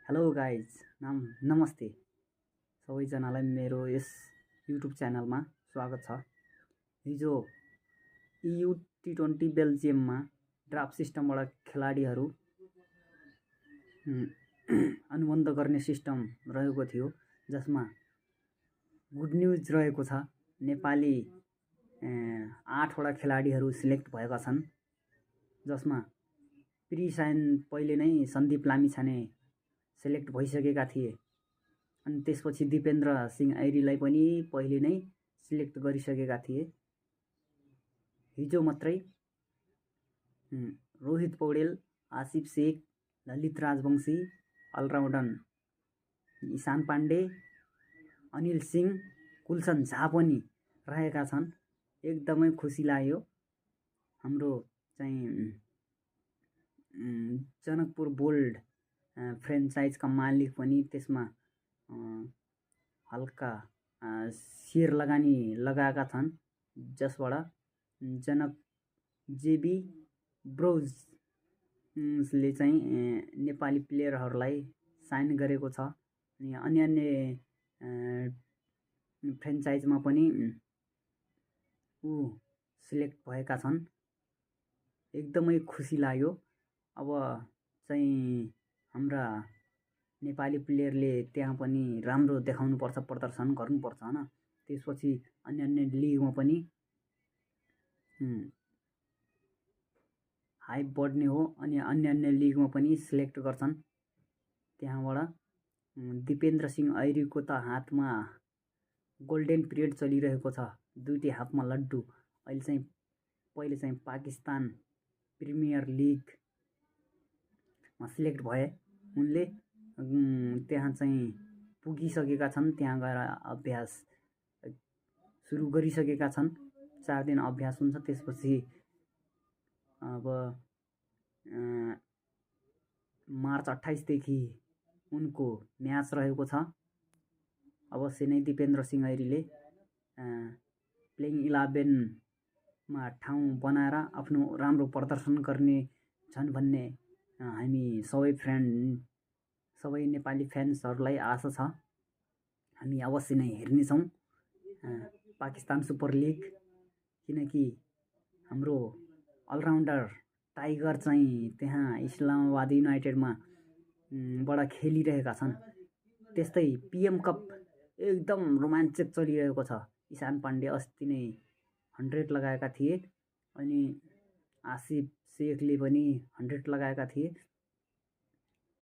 Hello guys नमस्ते सबैजनालाई मेरो यस युट्युब च्यानलमा स्वागत छ। हिजो EU T20 बेल्जियममा ड्राफ्ट सिस्टमबाट खेलाडीहरू अनुबन्ध गर्ने सिस्टम रहेको थियो, जसमा गुड न्युज रहेको छ। नेपाली 8वटा खेलाडीहरू सिलेक्ट भएका छन्, जसमा प्री साइन पहिले नै सन्दीप लामिछाने सेलेक्ट भइसकेका थिए अनि त्यसपछि दिपेन्द्र सिंह ऐरीलाई पनि पहिले नै सिलेक्ट गरिसकेका थिए। हिजो मात्रै रोहित पौडेल, आसिफ शेख, ललित राजवंशी, अलराउन्डर ईशान पाण्डे, अनिल सिंह, कुलसन झा पनि रहेका छन्। एकदमै खुसी लाग्यो। हाम्रो चाहिँ जनकपुर बोल्ड फ्रेन्चाइजका मालिक पनि त्यसमा हल्का सेयर लगानी लगाएका छन्, जसबाट जनक जेबी ब्रोजले चाहिँ नेपाली प्लेयरहरूलाई साइन गरेको छ। अनि अन्य फ्रेन्चाइजमा पनि सिलेक्ट भएका छन्। एकदमै खुसी लाग्यो। अब चाहिँ हाम्रा नेपाली प्लेयरले त्यहाँ पनि राम्रो देखाउनुपर्छ, प्रदर्शन गर्नुपर्छ हैन। त्यसपछि अन्य लिगमा पनि हाइप बढ्ने हो अनि अन्य लिगमा पनि सिलेक्ट गर्छन्। त्यहाँबाट दिपेन्द्र सिंह ऐरीको त हातमा गोल्डन पिरियड चलिरहेको छ, दुईटै हातमा लड्डु। अहिले चाहिँ पहिले चाहिँ पाकिस्तान प्रिमियर लिगमा सिलेक्ट भए उनले, त्यहाँ चाहिँ पुगिसकेका छन्। त्यहाँ गएर अभ्यास सुरु गरिसकेका छन्। 4 दिन अभ्यास हुन्छ। त्यसपछि अब मार्च 28 देखि उनको म्याच रहेको छ। अवश्य नै दिपेन्द्र सिंह ऐरीले प्लेइङ 11मा ठाउँ बनाएर आफ्नो राम्रो प्रदर्शन गर्ने छन् भन्ने हामी सबै नेपाली फ्यान्सहरूलाई आशा छ। हामी अवश्य नै हेर्नेछौँ पाकिस्तान सुपर लिग, किनकि हाम्रो अलराउन्डर टाइगर चाहिँ त्यहाँ इस्लामाबाद युनाइटेडमा बाट खेलिरहेका छन्। त्यस्तै PM कप एकदम रोमाञ्चक चलिरहेको छ। ईशान पाण्डे अस्ति नै 100 लगाएका थिए अनि आसिफ शेखले पनि 100 लगाएका थिए।